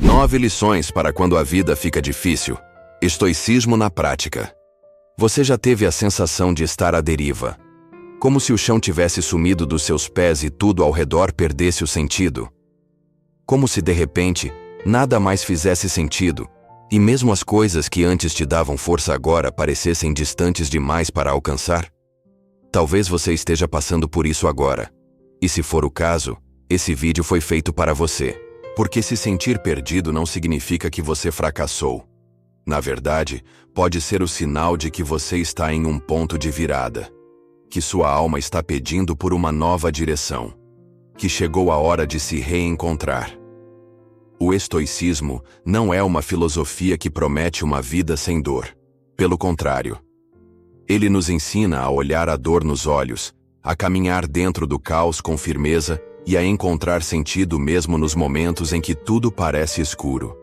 9 lições para quando a vida fica difícil. Estoicismo na prática. Você já teve a sensação de estar à deriva? Como se o chão tivesse sumido dos seus pés e tudo ao redor perdesse o sentido? Como se de repente, nada mais fizesse sentido, e mesmo as coisas que antes te davam força agora parecessem distantes demais para alcançar? Talvez você esteja passando por isso agora. E se for o caso, esse vídeo foi feito para você. Porque se sentir perdido não significa que você fracassou. Na verdade, pode ser o sinal de que você está em um ponto de virada. Que sua alma está pedindo por uma nova direção. Que chegou a hora de se reencontrar. O estoicismo não é uma filosofia que promete uma vida sem dor. Pelo contrário. Ele nos ensina a olhar a dor nos olhos, a caminhar dentro do caos com firmeza e a encontrar sentido mesmo nos momentos em que tudo parece escuro.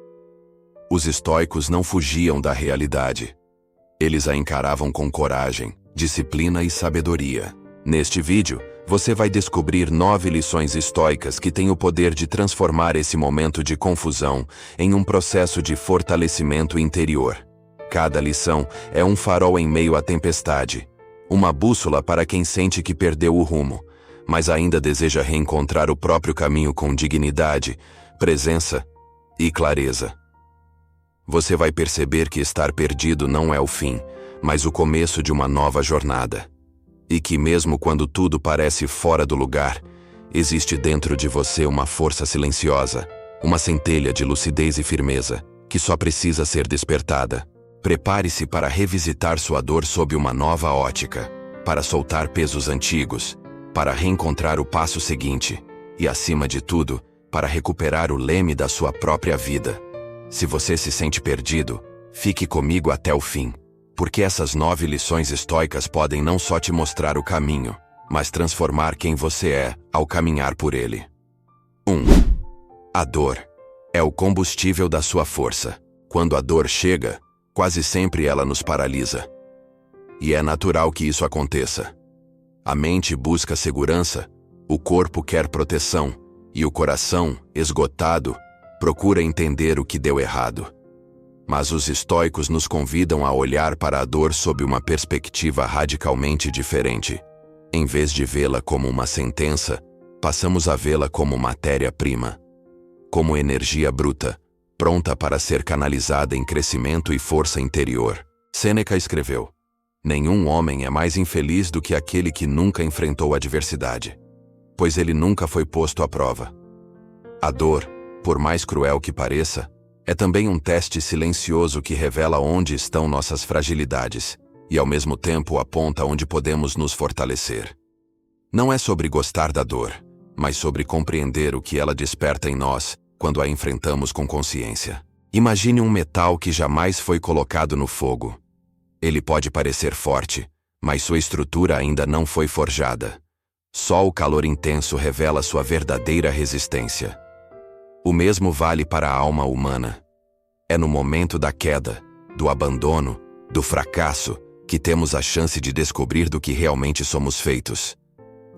Os estoicos não fugiam da realidade. Eles a encaravam com coragem, disciplina e sabedoria. Neste vídeo, você vai descobrir 9 lições estoicas que têm o poder de transformar esse momento de confusão em um processo de fortalecimento interior. Cada lição é um farol em meio à tempestade, uma bússola para quem sente que perdeu o rumo, mas ainda deseja reencontrar o próprio caminho com dignidade, presença e clareza. Você vai perceber que estar perdido não é o fim, mas o começo de uma nova jornada. E que mesmo quando tudo parece fora do lugar, existe dentro de você uma força silenciosa, uma centelha de lucidez e firmeza, que só precisa ser despertada. Prepare-se para revisitar sua dor sob uma nova ótica, para soltar pesos antigos, para reencontrar o passo seguinte, e acima de tudo, para recuperar o leme da sua própria vida. Se você se sente perdido, fique comigo até o fim. Porque essas 9 lições estoicas podem não só te mostrar o caminho, mas transformar quem você é ao caminhar por ele. 1. A dor é o combustível da sua força. Quando a dor chega, quase sempre ela nos paralisa. E é natural que isso aconteça. A mente busca segurança, o corpo quer proteção, e o coração, esgotado, procura entender o que deu errado. Mas os estoicos nos convidam a olhar para a dor sob uma perspectiva radicalmente diferente. Em vez de vê-la como uma sentença, passamos a vê-la como matéria-prima. Como energia bruta, pronta para ser canalizada em crescimento e força interior. Sêneca escreveu: nenhum homem é mais infeliz do que aquele que nunca enfrentou adversidade, pois ele nunca foi posto à prova. A dor, por mais cruel que pareça, é também um teste silencioso que revela onde estão nossas fragilidades e, ao mesmo tempo, aponta onde podemos nos fortalecer. Não é sobre gostar da dor, mas sobre compreender o que ela desperta em nós quando a enfrentamos com consciência. Imagine um metal que jamais foi colocado no fogo. Ele pode parecer forte, mas sua estrutura ainda não foi forjada. Só o calor intenso revela sua verdadeira resistência. O mesmo vale para a alma humana. É no momento da queda, do abandono, do fracasso, que temos a chance de descobrir do que realmente somos feitos.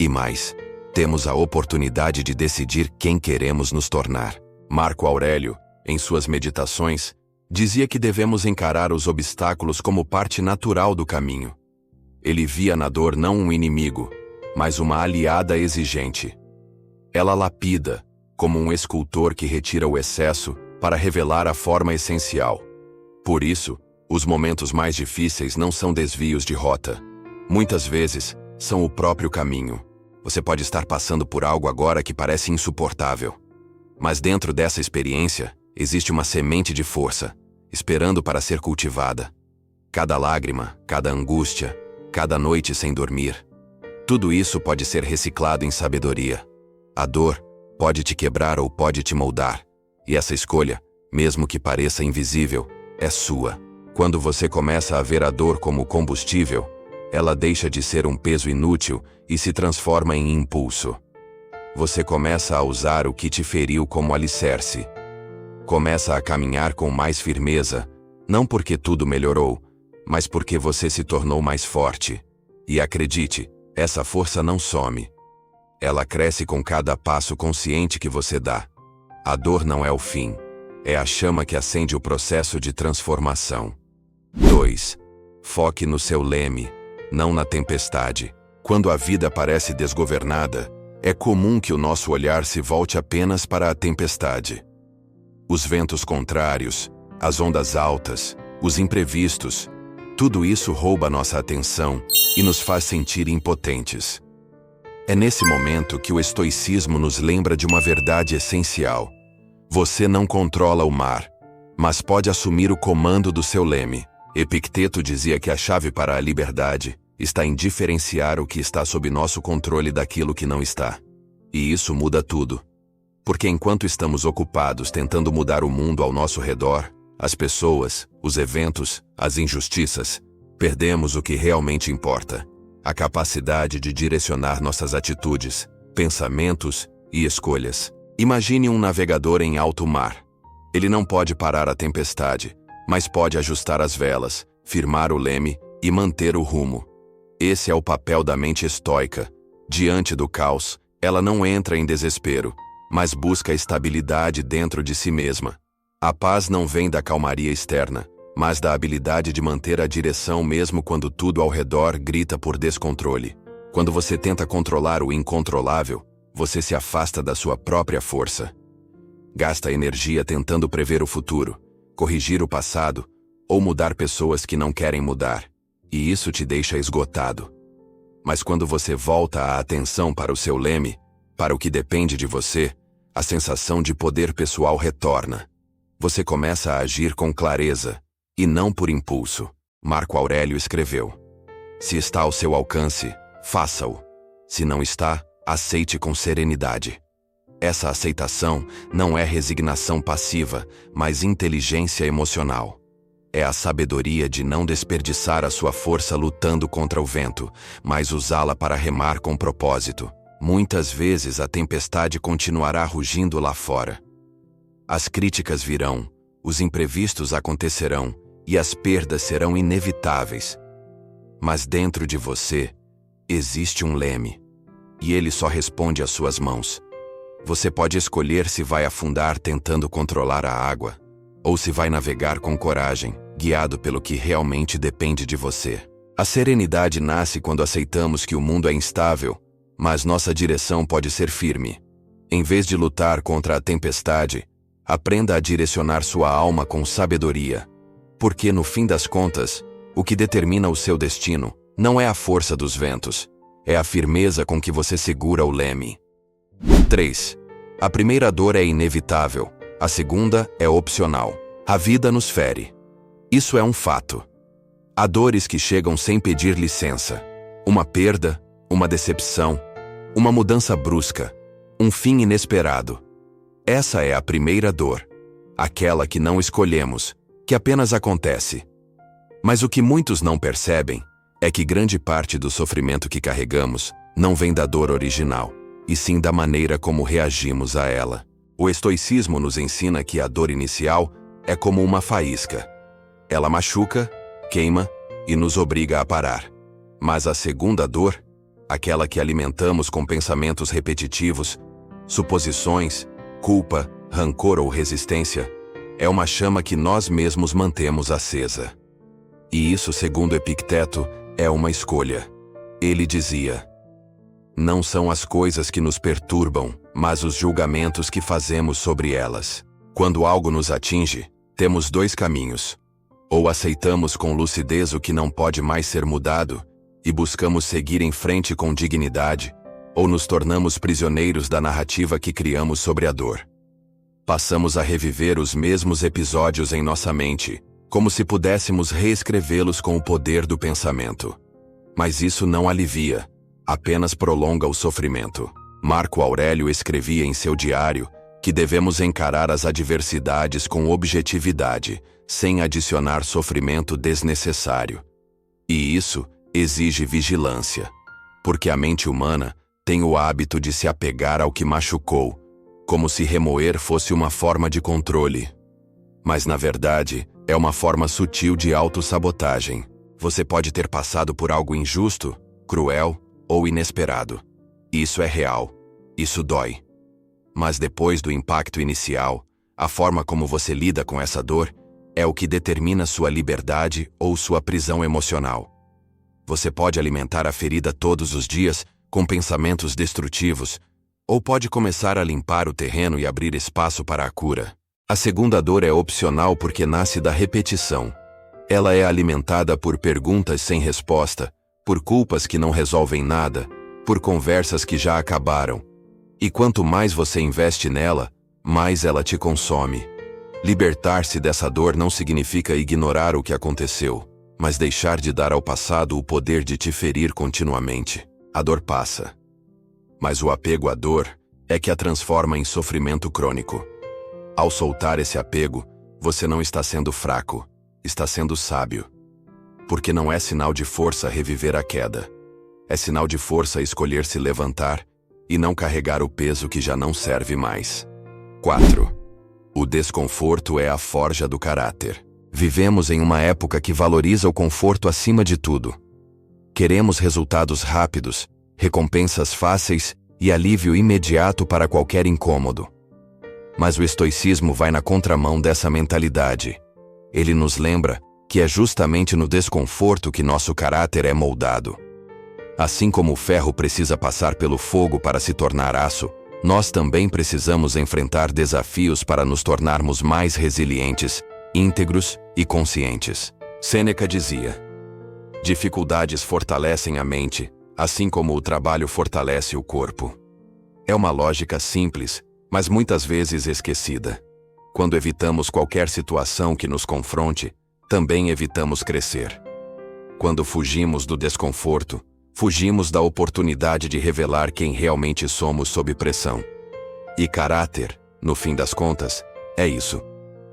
E mais, temos a oportunidade de decidir quem queremos nos tornar. Marco Aurélio, em suas meditações, dizia que devemos encarar os obstáculos como parte natural do caminho. Ele via na dor não um inimigo, mas uma aliada exigente. Ela lapida, como um escultor que retira o excesso para revelar a forma essencial. Por isso, os momentos mais difíceis não são desvios de rota. Muitas vezes, são o próprio caminho. Você pode estar passando por algo agora que parece insuportável. Mas dentro dessa experiência, existe uma semente de força, esperando para ser cultivada. Cada lágrima, cada angústia, cada noite sem dormir. Tudo isso pode ser reciclado em sabedoria. A dor pode te quebrar ou pode te moldar. E essa escolha, mesmo que pareça invisível, é sua. Quando você começa a ver a dor como combustível, ela deixa de ser um peso inútil e se transforma em impulso. Você começa a usar o que te feriu como alicerce. Começa a caminhar com mais firmeza, não porque tudo melhorou, mas porque você se tornou mais forte. E acredite, essa força não some. Ela cresce com cada passo consciente que você dá. A dor não é o fim. É a chama que acende o processo de transformação. 2. Foque no seu leme, não na tempestade. Quando a vida parece desgovernada, é comum que o nosso olhar se volte apenas para a tempestade. Os ventos contrários, as ondas altas, os imprevistos, tudo isso rouba nossa atenção e nos faz sentir impotentes. É nesse momento que o estoicismo nos lembra de uma verdade essencial. Você não controla o mar, mas pode assumir o comando do seu leme. Epicteto dizia que a chave para a liberdade está em diferenciar o que está sob nosso controle daquilo que não está. E isso muda tudo. Porque enquanto estamos ocupados tentando mudar o mundo ao nosso redor, as pessoas, os eventos, as injustiças, perdemos o que realmente importa: a capacidade de direcionar nossas atitudes, pensamentos e escolhas. Imagine um navegador em alto mar. Ele não pode parar a tempestade, mas pode ajustar as velas, firmar o leme e manter o rumo. Esse é o papel da mente estoica. Diante do caos, ela não entra em desespero, mas busca estabilidade dentro de si mesma. A paz não vem da calmaria externa, mas da habilidade de manter a direção mesmo quando tudo ao redor grita por descontrole. Quando você tenta controlar o incontrolável, você se afasta da sua própria força. Gasta energia tentando prever o futuro, corrigir o passado ou mudar pessoas que não querem mudar, e isso te deixa esgotado. Mas quando você volta a atenção para o seu leme, para o que depende de você, a sensação de poder pessoal retorna. Você começa a agir com clareza, e não por impulso. Marco Aurélio escreveu: se está ao seu alcance, faça-o. Se não está, aceite com serenidade. Essa aceitação não é resignação passiva, mas inteligência emocional. É a sabedoria de não desperdiçar a sua força lutando contra o vento, mas usá-la para remar com propósito. Muitas vezes a tempestade continuará rugindo lá fora. As críticas virão, os imprevistos acontecerão e as perdas serão inevitáveis. Mas dentro de você existe um leme, e ele só responde às suas mãos. Você pode escolher se vai afundar tentando controlar a água, ou se vai navegar com coragem, guiado pelo que realmente depende de você. A serenidade nasce quando aceitamos que o mundo é instável, mas nossa direção pode ser firme. Em vez de lutar contra a tempestade, aprenda a direcionar sua alma com sabedoria. Porque, no fim das contas, o que determina o seu destino não é a força dos ventos, é a firmeza com que você segura o leme. 3. A primeira dor é inevitável, a segunda é opcional. A vida nos fere. Isso é um fato. Há dores que chegam sem pedir licença. Uma perda, uma decepção, uma mudança brusca, um fim inesperado. Essa é a primeira dor. Aquela que não escolhemos, que apenas acontece. Mas o que muitos não percebem é que grande parte do sofrimento que carregamos não vem da dor original, e sim da maneira como reagimos a ela. O estoicismo nos ensina que a dor inicial é como uma faísca. Ela machuca, queima e nos obriga a parar. Mas a segunda dor, aquela que alimentamos com pensamentos repetitivos, suposições, culpa, rancor ou resistência, é uma chama que nós mesmos mantemos acesa. E isso, segundo Epicteto, é uma escolha. Ele dizia: não são as coisas que nos perturbam, mas os julgamentos que fazemos sobre elas. Quando algo nos atinge, temos dois caminhos. Ou aceitamos com lucidez o que não pode mais ser mudado, e buscamos seguir em frente com dignidade, ou nos tornamos prisioneiros da narrativa que criamos sobre a dor. Passamos a reviver os mesmos episódios em nossa mente, como se pudéssemos reescrevê-los com o poder do pensamento. Mas isso não alivia, apenas prolonga o sofrimento. Marco Aurélio escrevia em seu diário que devemos encarar as adversidades com objetividade, sem adicionar sofrimento desnecessário. E isso exige vigilância, porque a mente humana tem o hábito de se apegar ao que machucou, como se remoer fosse uma forma de controle. Mas, na verdade, é uma forma sutil de autossabotagem. Você pode ter passado por algo injusto, cruel ou inesperado. Isso é real. Isso dói. Mas depois do impacto inicial, A forma como você lida com essa dor é o que determina sua liberdade ou sua prisão emocional. Você pode alimentar a ferida todos os dias com pensamentos destrutivos, ou pode começar a limpar o terreno e abrir espaço para a cura. A segunda dor é opcional porque nasce da repetição. Ela é alimentada por perguntas sem resposta, por culpas que não resolvem nada, por conversas que já acabaram. E quanto mais você investe nela, mais ela te consome. Libertar-se dessa dor não significa ignorar o que aconteceu, mas deixar de dar ao passado o poder de te ferir continuamente. A dor passa. Mas o apego à dor é que a transforma em sofrimento crônico. Ao soltar esse apego, você não está sendo fraco, está sendo sábio. Porque não é sinal de força reviver a queda. É sinal de força escolher se levantar e não carregar o peso que já não serve mais. 4. O desconforto é a forja do caráter. Vivemos em uma época que valoriza o conforto acima de tudo. Queremos resultados rápidos, recompensas fáceis e alívio imediato para qualquer incômodo. Mas o estoicismo vai na contramão dessa mentalidade. Ele nos lembra que é justamente no desconforto que nosso caráter é moldado. Assim como o ferro precisa passar pelo fogo para se tornar aço, nós também precisamos enfrentar desafios para nos tornarmos mais resilientes, íntegros e conscientes. Sêneca dizia: dificuldades fortalecem a mente, assim como o trabalho fortalece o corpo. É uma lógica simples, mas muitas vezes esquecida. Quando evitamos qualquer situação que nos confronte, também evitamos crescer. Quando fugimos do desconforto, fugimos da oportunidade de revelar quem realmente somos sob pressão. E caráter, no fim das contas, é isso.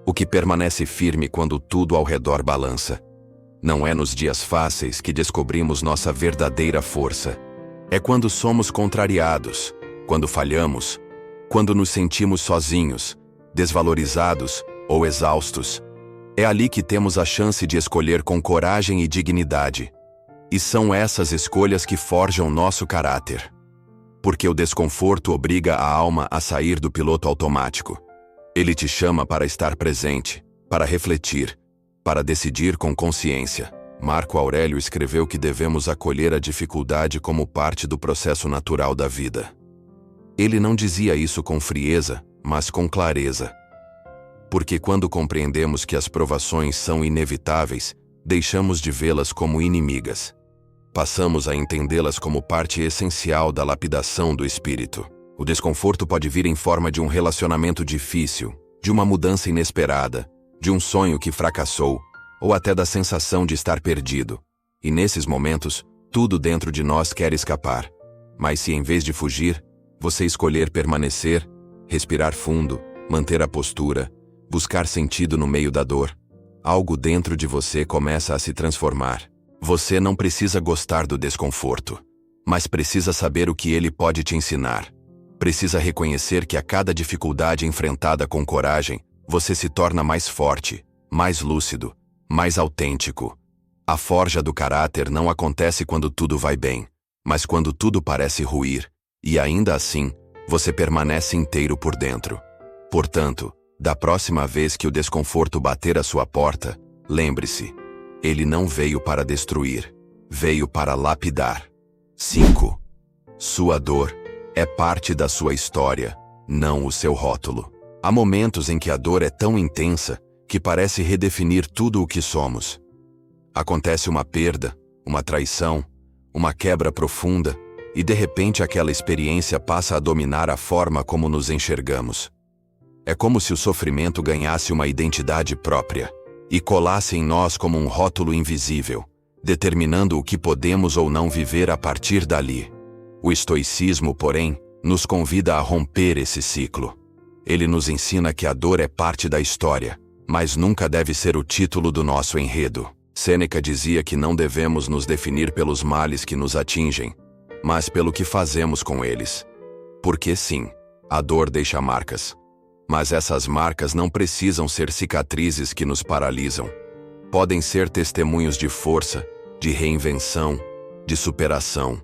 O que permanece firme quando tudo ao redor balança. Não é nos dias fáceis que descobrimos nossa verdadeira força. É quando somos contrariados, quando falhamos, quando nos sentimos sozinhos, desvalorizados ou exaustos. É ali que temos a chance de escolher com coragem e dignidade. E são essas escolhas que forjam nosso caráter. Porque o desconforto obriga a alma a sair do piloto automático. Ele te chama para estar presente, para refletir, para decidir com consciência. Marco Aurélio escreveu que devemos acolher a dificuldade como parte do processo natural da vida. Ele não dizia isso com frieza, mas com clareza. Porque quando compreendemos que as provações são inevitáveis, deixamos de vê-las como inimigas. Passamos a entendê-las como parte essencial da lapidação do espírito. O desconforto pode vir em forma de um relacionamento difícil, de uma mudança inesperada, de um sonho que fracassou, ou até da sensação de estar perdido. E nesses momentos, tudo dentro de nós quer escapar. Mas se em vez de fugir, você escolher permanecer, respirar fundo, manter a postura, buscar sentido no meio da dor, algo dentro de você começa a se transformar. Você não precisa gostar do desconforto, mas precisa saber o que ele pode te ensinar. Precisa reconhecer que a cada dificuldade enfrentada com coragem, você se torna mais forte, mais lúcido, mais autêntico. A forja do caráter não acontece quando tudo vai bem, mas quando tudo parece ruir, e ainda assim, você permanece inteiro por dentro. Portanto, da próxima vez que o desconforto bater à sua porta, lembre-se, ele não veio para destruir, veio para lapidar. 5. Sua dor é parte da sua história, não o seu rótulo. Há momentos em que a dor é tão intensa que parece redefinir tudo o que somos. Acontece uma perda, uma traição, uma quebra profunda, e de repente aquela experiência passa a dominar a forma como nos enxergamos. É como se o sofrimento ganhasse uma identidade própria e colasse em nós como um rótulo invisível, determinando o que podemos ou não viver a partir dali. O estoicismo, porém, nos convida a romper esse ciclo. Ele nos ensina que a dor é parte da história, mas nunca deve ser o título do nosso enredo. Sêneca dizia que não devemos nos definir pelos males que nos atingem, mas pelo que fazemos com eles. Porque sim, a dor deixa marcas. Mas essas marcas não precisam ser cicatrizes que nos paralisam. Podem ser testemunhos de força, de reinvenção, de superação.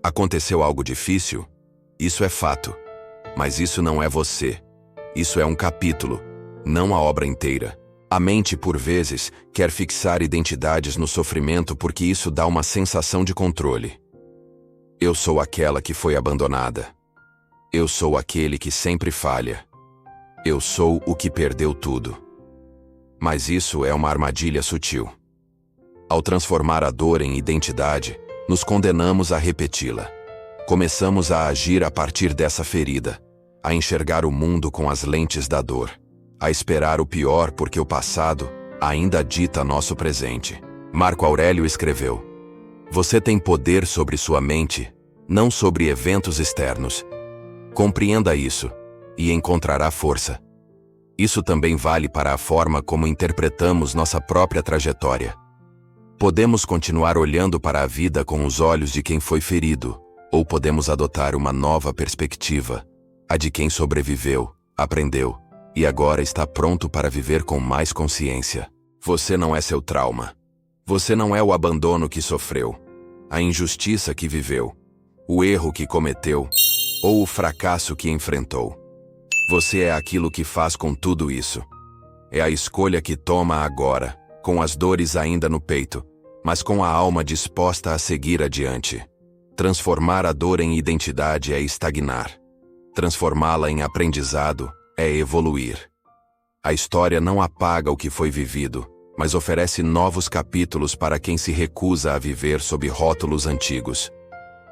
Aconteceu algo difícil? Isso é fato. Mas isso não é você. Isso é um capítulo, não a obra inteira. A mente, por vezes, quer fixar identidades no sofrimento porque isso dá uma sensação de controle. Eu sou aquela que foi abandonada. Eu sou aquele que sempre falha. Eu sou o que perdeu tudo. Mas isso é uma armadilha sutil. Ao transformar a dor em identidade, nos condenamos a repeti-la. Começamos a agir a partir dessa ferida, a enxergar o mundo com as lentes da dor, a esperar o pior porque o passado ainda dita nosso presente. Marco Aurélio escreveu: "Você tem poder sobre sua mente, não sobre eventos externos. Compreenda isso, e encontrará força." Isso também vale para a forma como interpretamos nossa própria trajetória. Podemos continuar olhando para a vida com os olhos de quem foi ferido, ou podemos adotar uma nova perspectiva, a de quem sobreviveu, aprendeu, e agora está pronto para viver com mais consciência. Você não é seu trauma. Você não é o abandono que sofreu, a injustiça que viveu, o erro que cometeu, ou o fracasso que enfrentou. Você é aquilo que faz com tudo isso. É a escolha que toma agora, com as dores ainda no peito, mas com a alma disposta a seguir adiante. Transformar a dor em identidade é estagnar. Transformá-la em aprendizado é evoluir. A história não apaga o que foi vivido, mas oferece novos capítulos para quem se recusa a viver sob rótulos antigos.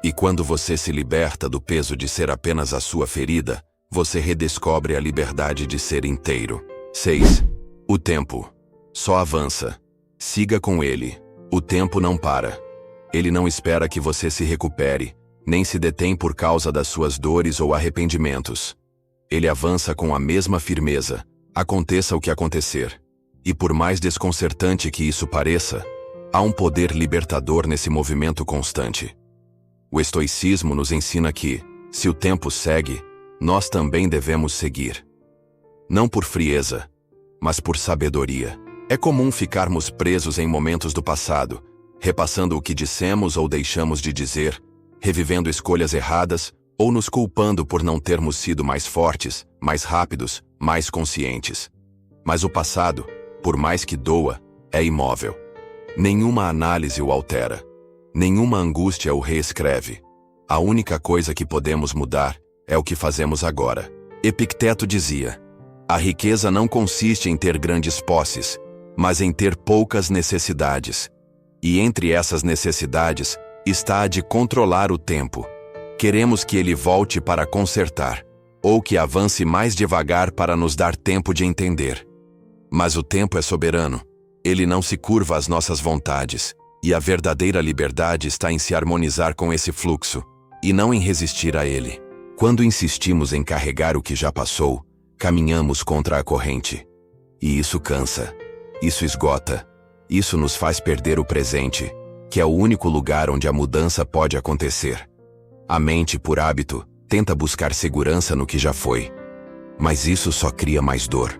E quando você se liberta do peso de ser apenas a sua ferida, você redescobre a liberdade de ser inteiro. 6. O tempo só avança. Siga com ele. O tempo não para. Ele não espera que você se recupere, nem se detém por causa das suas dores ou arrependimentos. Ele avança com a mesma firmeza, aconteça o que acontecer. E por mais desconcertante que isso pareça, há um poder libertador nesse movimento constante. O estoicismo nos ensina que, se o tempo segue, nós também devemos seguir. Não por frieza, mas por sabedoria. É comum ficarmos presos em momentos do passado, repassando o que dissemos ou deixamos de dizer, revivendo escolhas erradas ou nos culpando por não termos sido mais fortes, mais rápidos, mais conscientes. Mas o passado, por mais que doa, é imóvel. Nenhuma análise o altera. Nenhuma angústia o reescreve. A única coisa que podemos mudar é o que fazemos agora. Epicteto dizia: "A riqueza não consiste em ter grandes posses, mas em ter poucas necessidades. E entre essas necessidades está a de controlar o tempo. Queremos que ele volte para consertar, ou que avance mais devagar para nos dar tempo de entender. Mas o tempo é soberano. Ele não se curva às nossas vontades, e a verdadeira liberdade está em se harmonizar com esse fluxo, e não em resistir a ele. Quando insistimos em carregar o que já passou, caminhamos contra a corrente. E isso cansa. Isso esgota. Isso nos faz perder o presente, que é o único lugar onde a mudança pode acontecer. A mente, por hábito, tenta buscar segurança no que já foi. Mas isso só cria mais dor.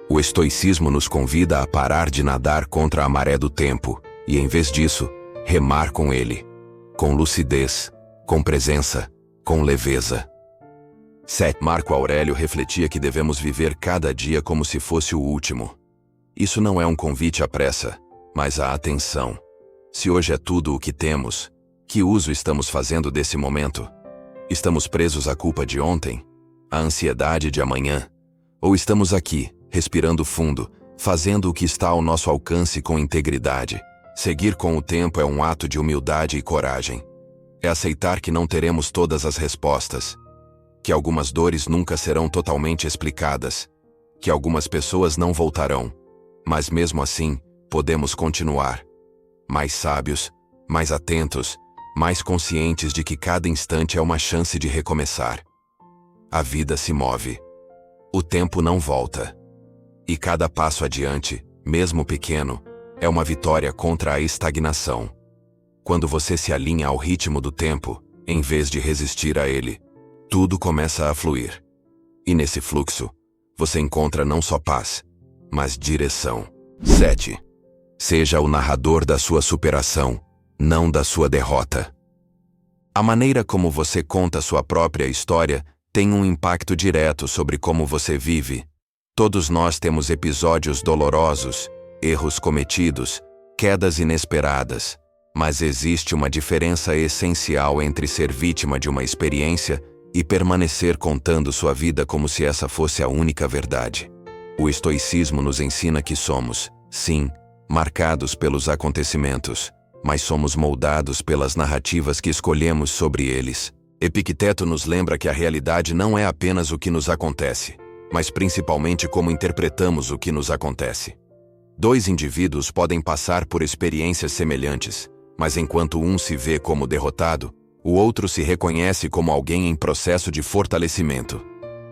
O estoicismo nos convida a parar de nadar contra a maré do tempo e, em vez disso, remar com ele. Com lucidez, com presença, com leveza. 7. Marco Aurélio refletia que devemos viver cada dia como se fosse o último. Isso não é um convite à pressa, mas à atenção. Se hoje é tudo o que temos, que uso estamos fazendo desse momento? Estamos presos à culpa de ontem? À ansiedade de amanhã? Ou estamos aqui, respirando fundo, fazendo o que está ao nosso alcance com integridade? Seguir com o tempo é um ato de humildade e coragem. É aceitar que não teremos todas as respostas, que algumas dores nunca serão totalmente explicadas, que algumas pessoas não voltarão, mas mesmo assim, podemos continuar. Mais sábios, mais atentos, mais conscientes de que cada instante é uma chance de recomeçar. A vida se move. O tempo não volta. E cada passo adiante, mesmo pequeno, é uma vitória contra a estagnação. Quando você se alinha ao ritmo do tempo, em vez de resistir a ele, tudo começa a fluir. E nesse fluxo, você encontra não só paz, mas direção. 7. Seja o narrador da sua superação, não da sua derrota. A maneira como você conta sua própria história tem um impacto direto sobre como você vive. Todos nós temos episódios dolorosos, erros cometidos, quedas inesperadas, mas existe uma diferença essencial entre ser vítima de uma experiência e permanecer contando sua vida como se essa fosse a única verdade. O estoicismo nos ensina que somos, sim, marcados pelos acontecimentos, mas somos moldados pelas narrativas que escolhemos sobre eles. Epicteto nos lembra que a realidade não é apenas o que nos acontece, mas principalmente como interpretamos o que nos acontece. Dois indivíduos podem passar por experiências semelhantes, mas enquanto um se vê como derrotado, o outro se reconhece como alguém em processo de fortalecimento.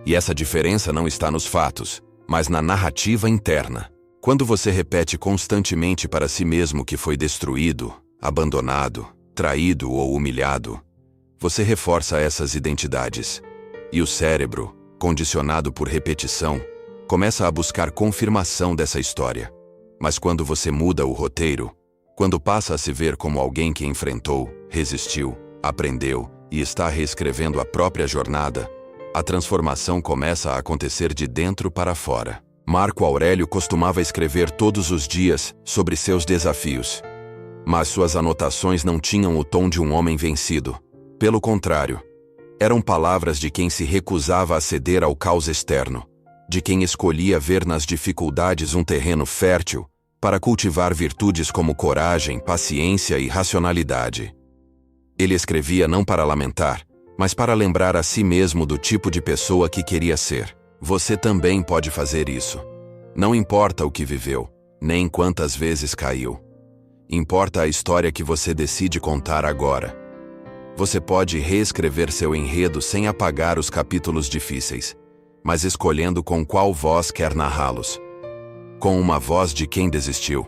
E essa diferença não está nos fatos, mas na narrativa interna. Quando você repete constantemente para si mesmo que foi destruído, abandonado, traído ou humilhado, você reforça essas identidades. E o cérebro, condicionado por repetição, começa a buscar confirmação dessa história. Mas quando você muda o roteiro, quando passa a se ver como alguém que enfrentou, resistiu, aprendeu e está reescrevendo a própria jornada, a transformação começa a acontecer de dentro para fora. Marco Aurélio costumava escrever todos os dias sobre seus desafios. Mas suas anotações não tinham o tom de um homem vencido. Pelo contrário, eram palavras de quem se recusava a ceder ao caos externo, de quem escolhia ver nas dificuldades um terreno fértil para cultivar virtudes como coragem, paciência e racionalidade. Ele escrevia não para lamentar, mas para lembrar a si mesmo do tipo de pessoa que queria ser. Você também pode fazer isso. Não importa o que viveu, nem quantas vezes caiu. Importa a história que você decide contar agora. Você pode reescrever seu enredo sem apagar os capítulos difíceis, mas escolhendo com qual voz quer narrá-los. Com uma voz de quem desistiu,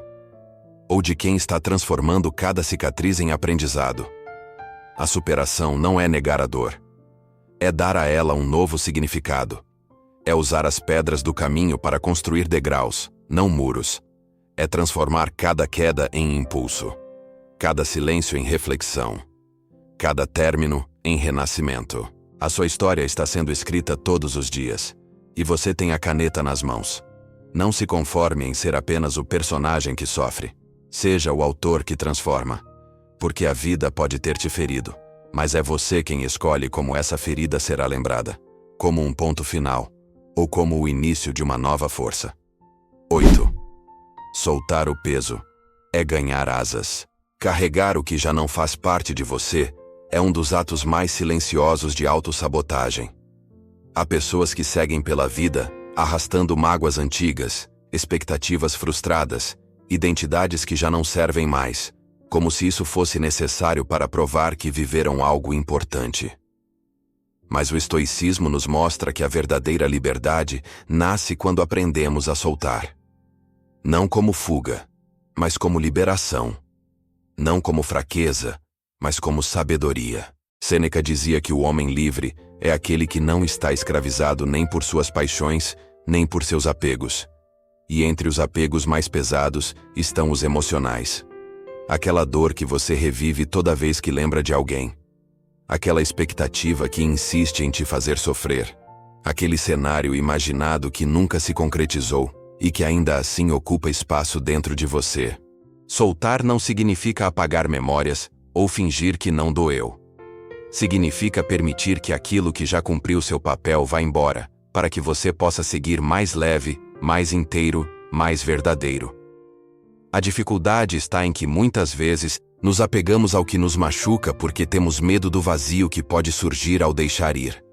ou de quem está transformando cada cicatriz em aprendizado. A superação não é negar a dor. É dar a ela um novo significado. É usar as pedras do caminho para construir degraus, não muros. É transformar cada queda em impulso, cada silêncio em reflexão, cada término em renascimento. A sua história está sendo escrita todos os dias, e você tem a caneta nas mãos. Não se conforme em ser apenas o personagem que sofre. Seja o autor que transforma. Porque a vida pode ter te ferido, mas é você quem escolhe como essa ferida será lembrada. Como um ponto final, ou como o início de uma nova força. 8. Soltar o peso é ganhar asas. Carregar o que já não faz parte de você é um dos atos mais silenciosos de autossabotagem. Há pessoas que seguem pela vida arrastando mágoas antigas, expectativas frustradas, identidades que já não servem mais, como se isso fosse necessário para provar que viveram algo importante. Mas o estoicismo nos mostra que a verdadeira liberdade nasce quando aprendemos a soltar. Não como fuga, mas como liberação. Não como fraqueza, mas como sabedoria. Sêneca dizia que o homem livre é aquele que não está escravizado nem por suas paixões, nem por seus apegos. E entre os apegos mais pesados estão os emocionais. Aquela dor que você revive toda vez que lembra de alguém. Aquela expectativa que insiste em te fazer sofrer. Aquele cenário imaginado que nunca se concretizou e que ainda assim ocupa espaço dentro de você. Soltar não significa apagar memórias ou fingir que não doeu. Significa permitir que aquilo que já cumpriu seu papel vá embora, para que você possa seguir mais leve, mais inteiro, mais verdadeiro. A dificuldade está em que muitas vezes nos apegamos ao que nos machuca porque temos medo do vazio que pode surgir ao deixar ir.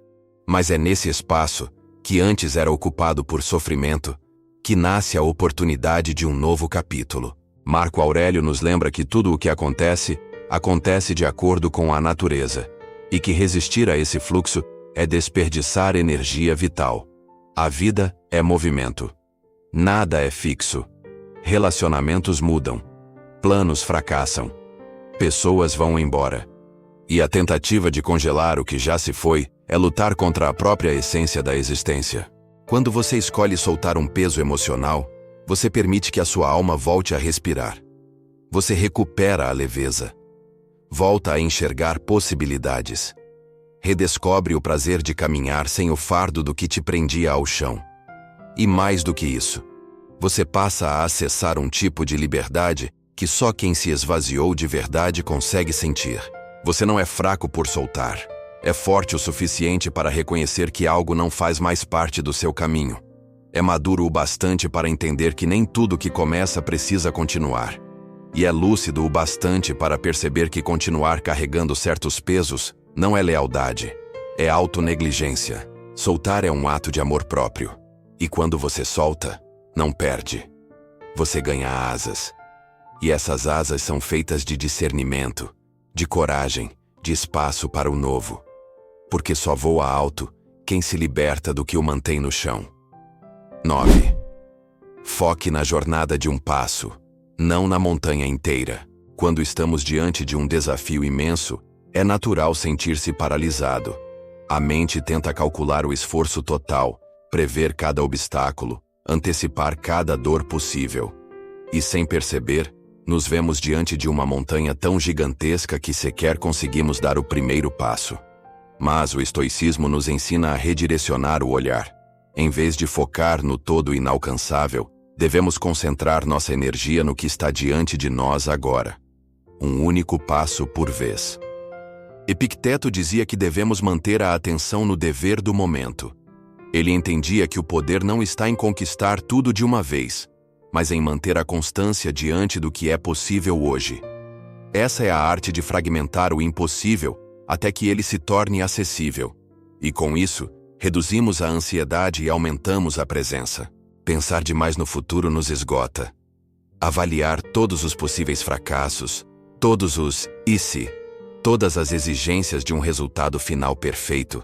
Mas é nesse espaço, que antes era ocupado por sofrimento, que nasce a oportunidade de um novo capítulo. Marco Aurélio nos lembra que tudo o que acontece, acontece de acordo com a natureza, e que resistir a esse fluxo é desperdiçar energia vital. A vida é movimento. Nada é fixo. Relacionamentos mudam. Planos fracassam. Pessoas vão embora. E a tentativa de congelar o que já se foi é lutar contra a própria essência da existência. Quando você escolhe soltar um peso emocional, você permite que a sua alma volte a respirar. Você recupera a leveza. Volta a enxergar possibilidades. redescobre o prazer de caminhar sem o fardo do que te prendia ao chão. E mais do que isso, você passa a acessar um tipo de liberdade que só quem se esvaziou de verdade consegue sentir. Você não é fraco por soltar. É forte o suficiente para reconhecer que algo não faz mais parte do seu caminho. É maduro o bastante para entender que nem tudo que começa precisa continuar. E é lúcido o bastante para perceber que continuar carregando certos pesos não é lealdade, é autonegligência. Soltar é um ato de amor próprio. E quando você solta, não perde. Você ganha asas. E essas asas são feitas de discernimento, de coragem, de espaço para o novo. Porque só voa alto quem se liberta do que o mantém no chão. 9. Foque na jornada de um passo, não na montanha inteira. Quando estamos diante de um desafio imenso, é natural sentir-se paralisado. A mente tenta calcular o esforço total, prever cada obstáculo, antecipar cada dor possível. E sem perceber, nos vemos diante de uma montanha tão gigantesca que sequer conseguimos dar o primeiro passo. Mas o estoicismo nos ensina a redirecionar o olhar. Em vez de focar no todo inalcançável, devemos concentrar nossa energia no que está diante de nós agora. Um único passo por vez. Epicteto dizia que devemos manter a atenção no dever do momento. Ele entendia que o poder não está em conquistar tudo de uma vez, mas em manter a constância diante do que é possível hoje. Essa é a arte de fragmentar o impossível até que ele se torne acessível. E com isso, reduzimos a ansiedade e aumentamos a presença. Pensar demais no futuro nos esgota. Avaliar todos os possíveis fracassos, todos os "e se", todas as exigências de um resultado final perfeito.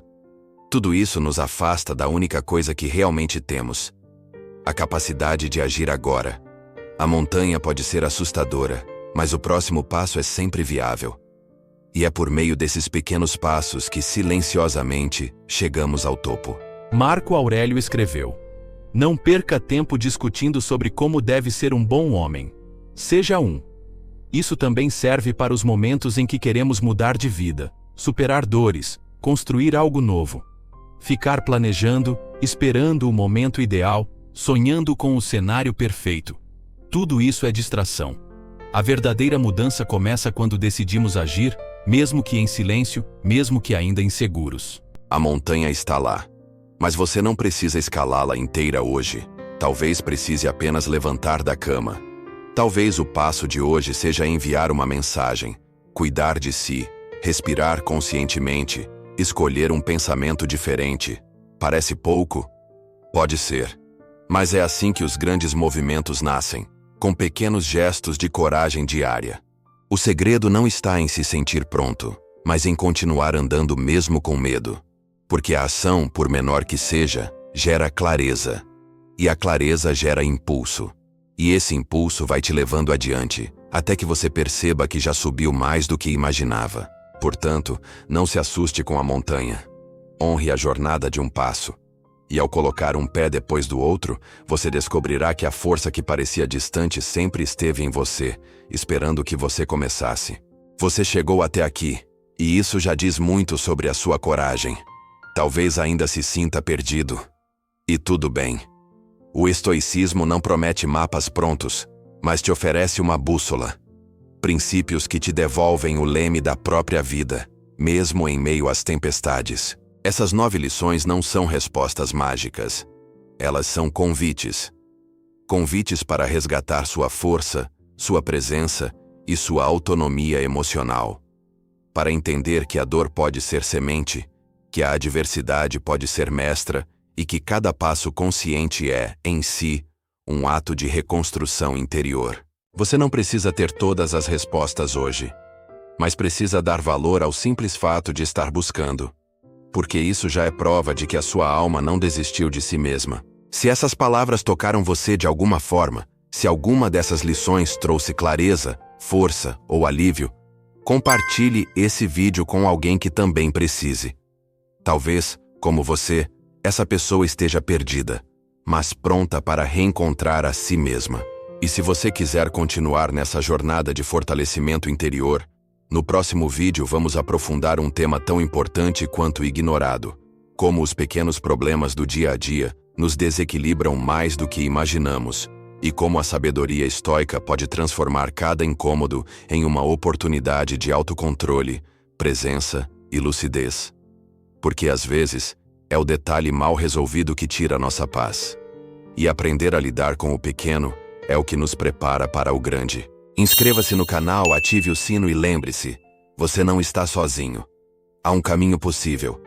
Tudo isso nos afasta da única coisa que realmente temos: a capacidade de agir agora. A montanha pode ser assustadora, mas o próximo passo é sempre viável. E é por meio desses pequenos passos que, silenciosamente, chegamos ao topo. Marco Aurélio escreveu: "Não perca tempo discutindo sobre como deve ser um bom homem. Seja um." Isso também serve para os momentos em que queremos mudar de vida, superar dores, construir algo novo. Ficar planejando, esperando o momento ideal, sonhando com o cenário perfeito. Tudo isso é distração. A verdadeira mudança começa quando decidimos agir, mesmo que em silêncio, mesmo que ainda inseguros. A montanha está lá. Mas você não precisa escalá-la inteira hoje. Talvez precise apenas levantar da cama. Talvez o passo de hoje seja enviar uma mensagem, cuidar de si, respirar conscientemente, escolher um pensamento diferente. Parece pouco? Pode ser. Mas é assim que os grandes movimentos nascem, com pequenos gestos de coragem diária. O segredo não está em se sentir pronto, mas em continuar andando mesmo com medo. Porque a ação, por menor que seja, gera clareza. E a clareza gera impulso. E esse impulso vai te levando adiante, até que você perceba que já subiu mais do que imaginava. Portanto, não se assuste com a montanha. Honre a jornada de um passo. E ao colocar um pé depois do outro, você descobrirá que a força que parecia distante sempre esteve em você, esperando que você começasse. Você chegou até aqui, e isso já diz muito sobre a sua coragem. Talvez ainda se sinta perdido. E tudo bem. O estoicismo não promete mapas prontos, mas te oferece uma bússola. Princípios que te devolvem o leme da própria vida, mesmo em meio às tempestades. Essas 9 lições não são respostas mágicas. Elas são convites. Convites para resgatar sua força, sua presença e sua autonomia emocional. Para entender que a dor pode ser semente, que a adversidade pode ser mestra e que cada passo consciente é, em si, um ato de reconstrução interior. Você não precisa ter todas as respostas hoje, mas precisa dar valor ao simples fato de estar buscando. Porque isso já é prova de que a sua alma não desistiu de si mesma. Se essas palavras tocaram você de alguma forma, se alguma dessas lições trouxe clareza, força ou alívio, compartilhe esse vídeo com alguém que também precise. Talvez, como você, essa pessoa esteja perdida, mas pronta para reencontrar a si mesma. E se você quiser continuar nessa jornada de fortalecimento interior, No próximo vídeo vamos aprofundar um tema tão importante quanto ignorado: como os pequenos problemas do dia a dia nos desequilibram mais do que imaginamos, e como a sabedoria estoica pode transformar cada incômodo em uma oportunidade de autocontrole, presença e lucidez. Porque às vezes, é o detalhe mal resolvido que tira nossa paz. E aprender a lidar com o pequeno é o que nos prepara para o grande. Inscreva-se no canal, ative o sino e lembre-se, você não está sozinho. Há um caminho possível,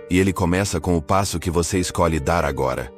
e ele começa com o passo que você escolhe dar agora.